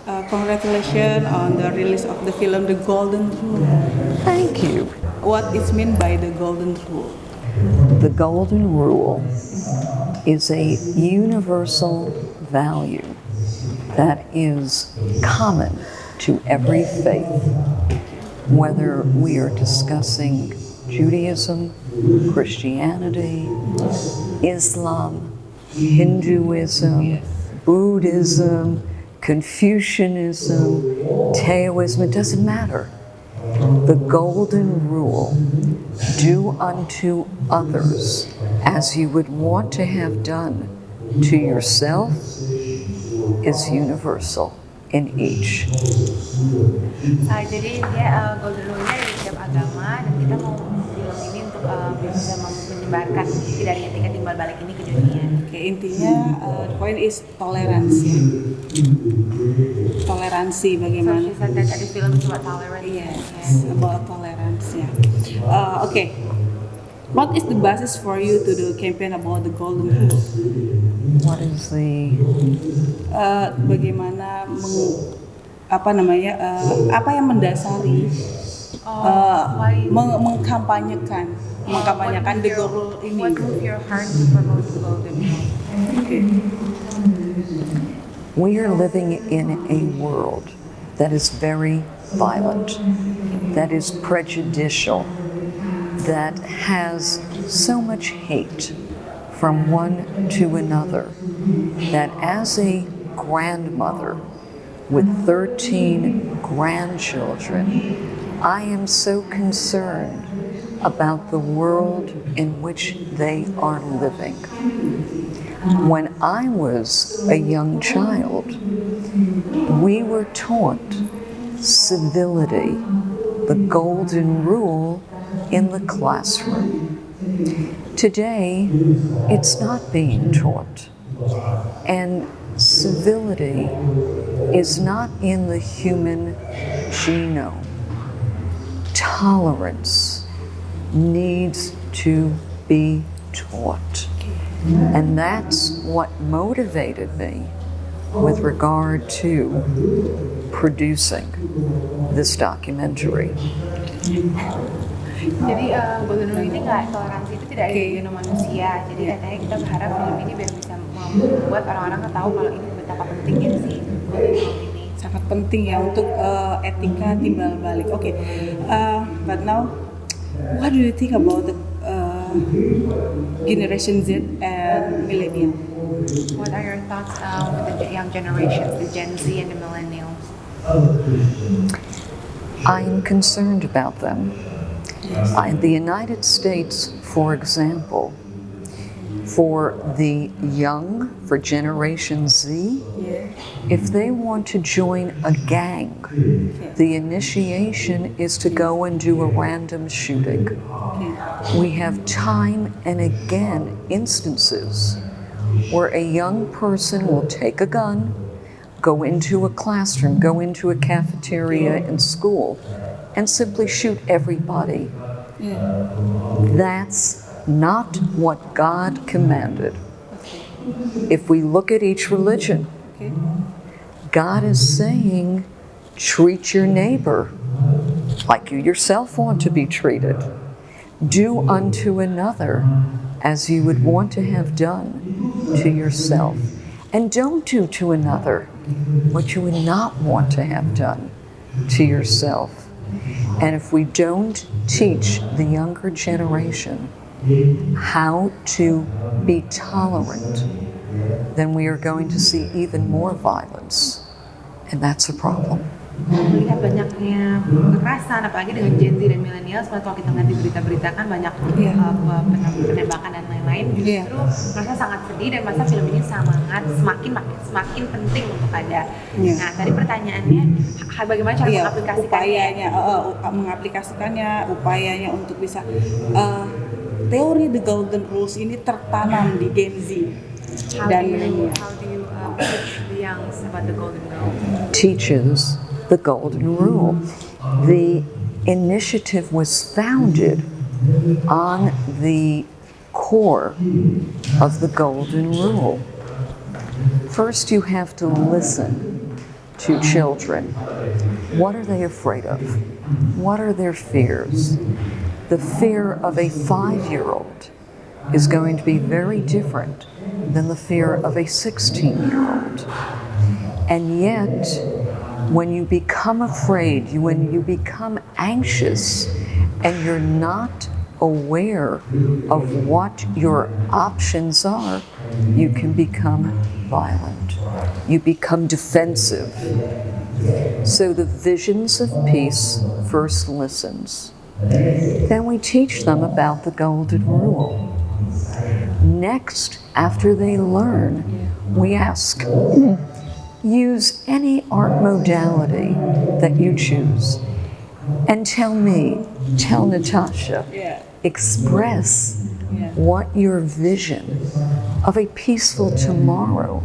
Congratulations on the release of the film The Golden Rule. Thank you. What is meant by the Golden Rule? The Golden Rule is a universal value that is common to every faith, whether we are discussing Judaism, Christianity, Islam, Hinduism, Buddhism, Confucianism, Taoism, it doesn't matter. The Golden Rule, do unto others as you would want to have done to yourself, is universal in each. Jadi dia golden rule-nya dari setiap agama dan kita mau film ini untuk bisa menyebarkan tidak hanya tingkat timbal balik ini ke dunia. Oke, intinya the point is toleransi. Toleransi bagaimana? So she said that the film is about tolerance. Yes, about tolerance. Yeah. Okay. What is the basis for you to do campaign about the Golden Rule? What is the bagaimana apa yang mendasari mengkampanyekan the Golden Rule ini? What moved your heart to promote the Golden Rule? Okay. We are living in a world that is very violent, that is prejudicial, that has so much hate from one to another, that as a grandmother with 13 grandchildren, I am so concerned about the world in which they are living. When I was a young child, we were taught civility, the golden rule, in the classroom. Today, it's not being taught. And civility is not in the human genome. Tolerance needs to be taught. And that's what motivated me with regard to producing this documentary. Jadi Golden Rule ini toleransi itu tidak ada di genom manusia. Jadi katanya kita berharap film ini biar bisa membuat orang-orang tahu kalau ini betapa pentingnya sih Golden Rule ini. Sangat penting ya untuk etika timbal balik. Okay, but now what do you think about the Generation Z and Millennial? What are your thoughts with the young generations, the Gen Z and the Millennials? I'm concerned about them. In the United States, for example, for the young, for Generation Z, if they want to join a gang, the initiation is to go and do a random shooting. We have time and again instances where a young person will take a gun, go into a classroom, go into a cafeteria in school, and simply shoot everybody. That's not what God commanded. If we look at each religion, God is saying, treat your neighbor like you yourself want to be treated. Do unto another as you would want to have done to yourself. And don't do to another what you would not want to have done to yourself. And if we don't teach the younger generation how to be tolerant, then we are going to see even more violence. And that's a problem. Melihat banyaknya kekerasan, apalagi dengan Gen Z dan Millennials, kalau kita lihat di berita-berita kan banyak penembakan dan lain-lain, justru merasa sangat sedih dan merasa film ini semakin penting untuk ada. Nah, tadi pertanyaannya, bagaimana cara mengaplikasikannya? Mengaplikasikannya, upayanya untuk bisa teori The Golden Rules ini tertanam di Gen Z dan Millennial. How do you teach the young about the Golden Rule? Teaches the Golden Rule. The initiative was founded on the core of the Golden Rule. First, you have to listen to children, what are they afraid of? What are their fears? The fear of a 5-year-old is going to be very different than the fear of a 16-year-old. And yet, when you become afraid, when you become anxious, and you're not aware of what your options are, you can become violent. You become defensive. So the visions of peace first listens. Then we teach them about the golden rule. Next, after they learn, we ask, use any art modality that you choose. And tell Natasha, express what your vision of a peaceful tomorrow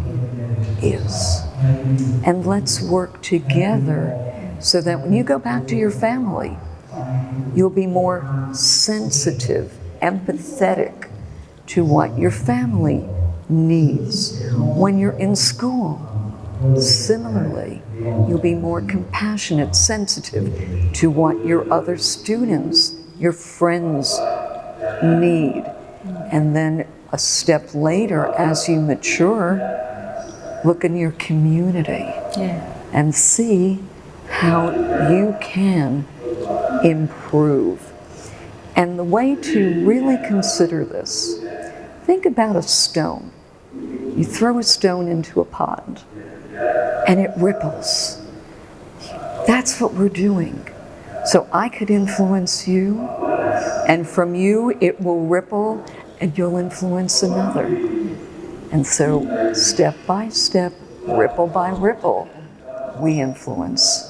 is. And let's work together so that when you go back to your family, you'll be more sensitive, empathetic to what your family needs. When you're in school, similarly, you'll be more compassionate, sensitive to what your other students, your friends need. And then a step later, as you mature, look in your community and see how you can improve. And the way to really consider this, think about a stone. You throw a stone into a pond and it ripples. That's what we're doing. So I could influence you, and from you it will ripple and you'll influence another. And so step by step, ripple by ripple, we influence.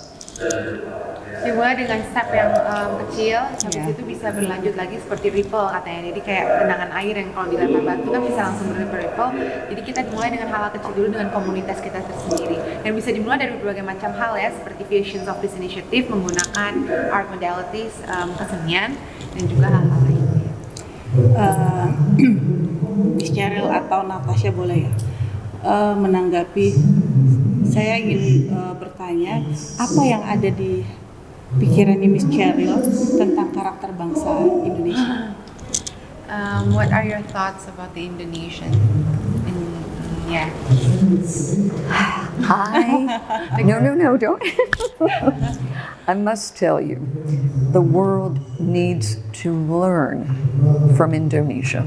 Dimulai dengan step yang kecil, habis itu bisa berlanjut lagi seperti ripple katanya. Jadi kayak genangan air yang kalau dilempar batu kan bisa langsung berripple. Jadi kita dimulai dengan hal kecil dulu dengan komunitas kita tersendiri. Dan bisa dimulai dari berbagai macam hal ya, seperti Visions of Peace Initiative menggunakan art modalities, kesenian, dan juga hal-hal lainnya. Miss Cherrryl atau Natasha boleh ya menanggapi. Saya ingin bertanya, apa yang ada di pikirannya Miss Cherrryl tentang karakter bangsa Indonesia? What are your thoughts about the Indonesian? Hi. No, don't. I must tell you, the world needs to learn from Indonesia,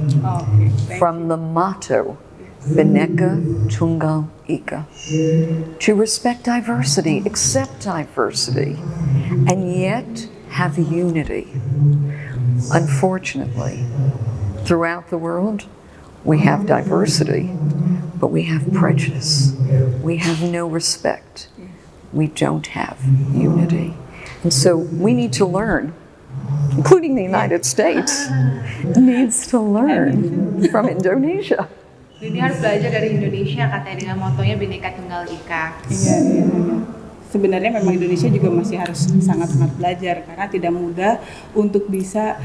from the motto, Bhinneka Tunggal Ika, to respect diversity, accept diversity, and yet have unity. Unfortunately, throughout the world, we have diversity, but we have prejudice. We have no respect. We don't have unity. And so we need to learn, including the United States, needs to learn from Indonesia. Dunia harus belajar dari Indonesia katanya dengan motonya Bhinneka Tunggal Ika. Iya. Sebenarnya memang Indonesia juga masih harus sangat-sangat belajar karena tidak mudah untuk bisa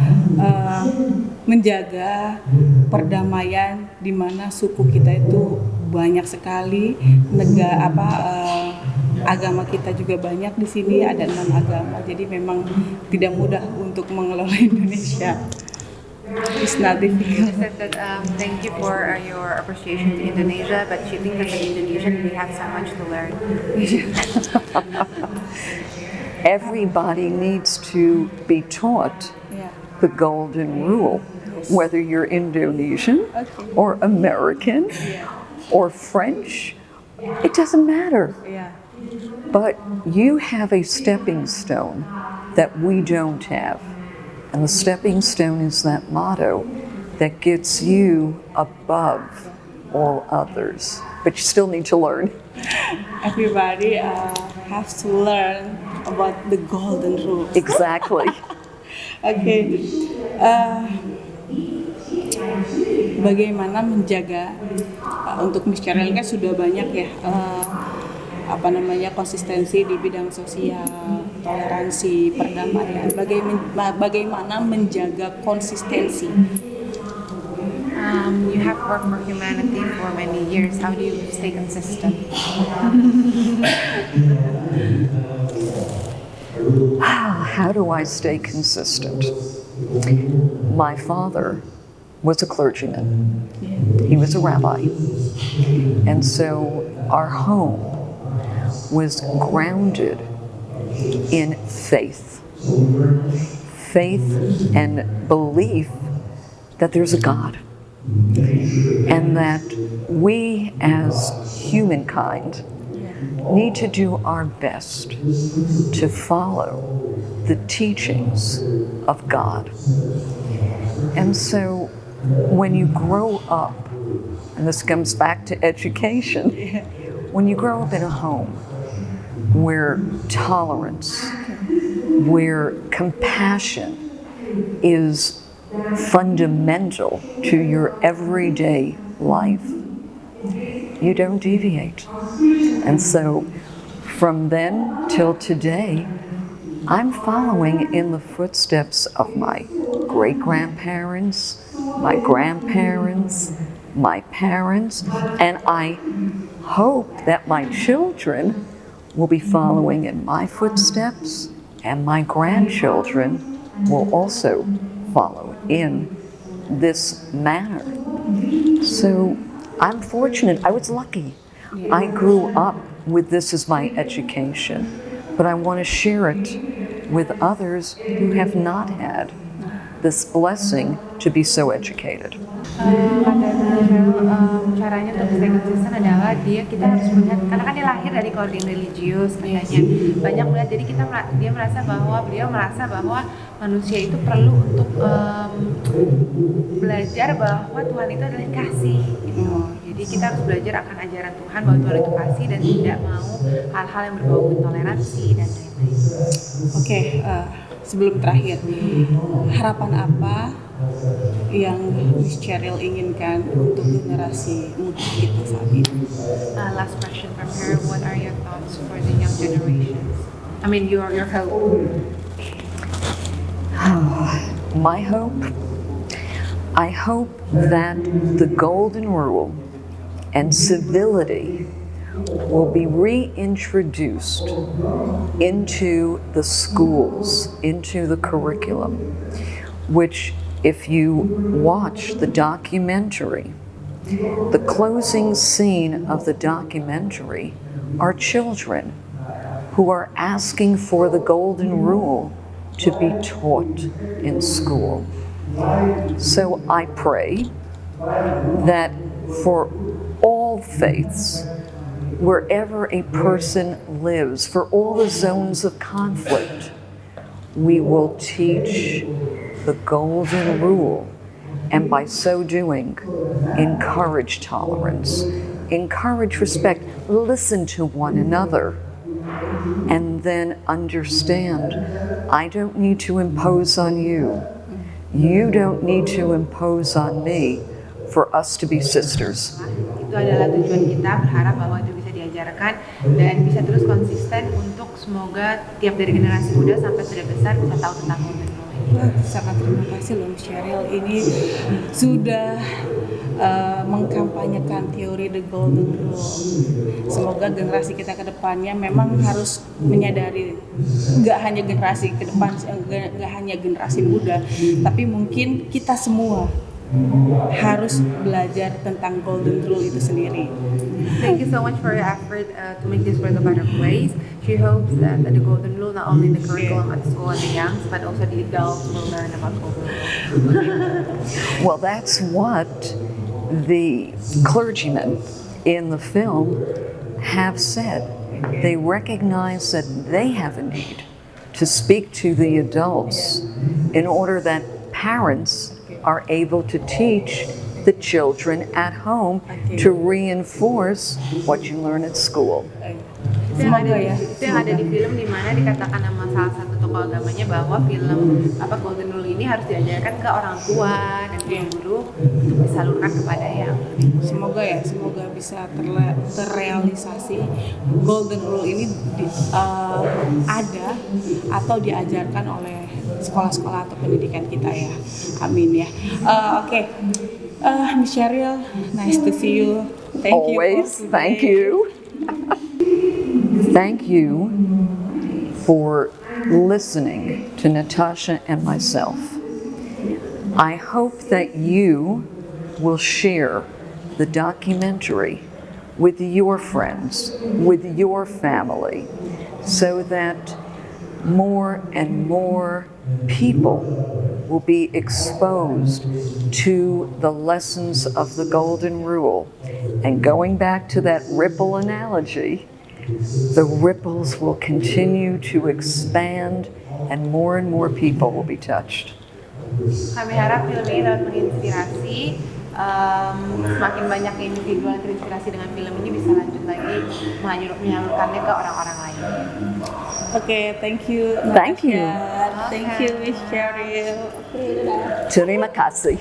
menjaga perdamaian di mana suku kita itu banyak sekali, agama kita juga banyak di sini, ada 6 agama. Jadi memang tidak mudah untuk mengelola Indonesia. It's not difficult. She said that thank you for your appreciation to Indonesia, but she thinks as an Indonesian we have so much to learn. Everybody needs to be taught the golden rule, whether you're Indonesian or American or French, it doesn't matter. But you have a stepping stone that we don't have. And the stepping stone is that motto that gets you above all others. But you still need to learn. Everybody has to learn about the golden rule. Exactly. Bagaimana menjaga untuk Miss Cherrryl kan sudah banyak ya konsistensi di bidang sosial, toleransi, perdamaian. Bagaimana menjaga konsistensi? You have worked for humanity for many years. How do you stay consistent? How do I stay consistent? My father was a clergyman. He was a rabbi. And so our home was grounded in faith. Faith and belief that there's a God. And that we as humankind need to do our best to follow the teachings of God. And so when you grow up, and this comes back to education, when you grow up in a home where tolerance, where compassion is fundamental to your everyday life, you don't deviate. And so from then till today, I'm following in the footsteps of my great-grandparents, my grandparents, my parents, and I hope that my children will be following in my footsteps, and my grandchildren will also follow in this manner. So I'm fortunate. I was lucky. I grew up with this as my education, but I want to share it with others who have not had this blessing to be so educated. Kata Cherrryl, caranya untuk stay consistent adalah kita harus melihat, karena kan dia lahir dari keluarga yang religius katanya, banyak melihat, jadi beliau merasa bahwa manusia itu perlu untuk belajar bahwa Tuhan itu adalah kasih gitu. Jadi kita harus belajar akan ajaran Tuhan bahwa Tuhan itu kasih dan tidak mau hal-hal yang berbau intoleransi dan lain-lain. Oke, sebelum terakhir, harapan apa yang Miss Cherrryl inginkan untuk generasi muda kita saat ini? Last question from her. What are your thoughts for the young generations? I mean, your hope. My hope? I hope that the golden rule and civility will be reintroduced into the schools, into the curriculum, which, if you watch the documentary, the closing scene of the documentary are children who are asking for the golden rule to be taught in school. So I pray that for all faiths, wherever a person lives, for all the zones of conflict, we will teach the golden rule, and by so doing, encourage tolerance, encourage respect, listen to one another, and then understand, I don't need to impose on you. You don't need to impose on me for us to be sisters. Itu adalah tujuan kita, berharap bahwa itu bisa diajarkan dan bisa terus konsisten untuk semoga tiap dari generasi muda sampai sudah besar bisa tahu tentang golden rule ini. Sangat terima kasih loh Miss Cherrryl, ini sudah mengkampanyekan teori the golden rule. Semoga generasi kita ke depannya memang harus menyadari, nggak hanya generasi ke depan, nggak hanya generasi muda, tapi mungkin kita semua harus belajar tentang golden rule itu sendiri. Thank you so much for your effort to make this world a better place. She hopes that the golden rule, not only in the curriculum at school and the young, but also the adults will learn about golden rule. Well, that's what the clergymen in the film have said. They recognize that they have a need to speak to the adults in order that parents are able to teach the children at home to reinforce what you learn at school. Itu yang ada di film, di mana dikatakan sama salah satu tokoh agamanya bahwa film golden rule ini harus diajarkan ke orang tua dan guru untuk disalurkan kepada yang Semoga bisa terrealisasi golden rule ini ada atau diajarkan oleh sekolah-sekolah atau pendidikan kita ya. Amin ya. Oke. Miss Cherrryl, nice to see you. Thank Always, you for today. thank you. Thank you for listening to Natasha and myself. I hope that you will share the documentary with your friends, with your family, so that more and more people will be exposed to the lessons of the Golden Rule. And going back to that ripple analogy, the ripples will continue to expand and more people will be touched. Kami harap film ini dapat menginspirasi, semakin banyak individu yang terinspirasi dengan film ini bisa lanjut lagi menyalurkannya ke orang-orang lain. Oke, thank you. Thank you. Thank you, Miss Cherrryl. Terima kasih.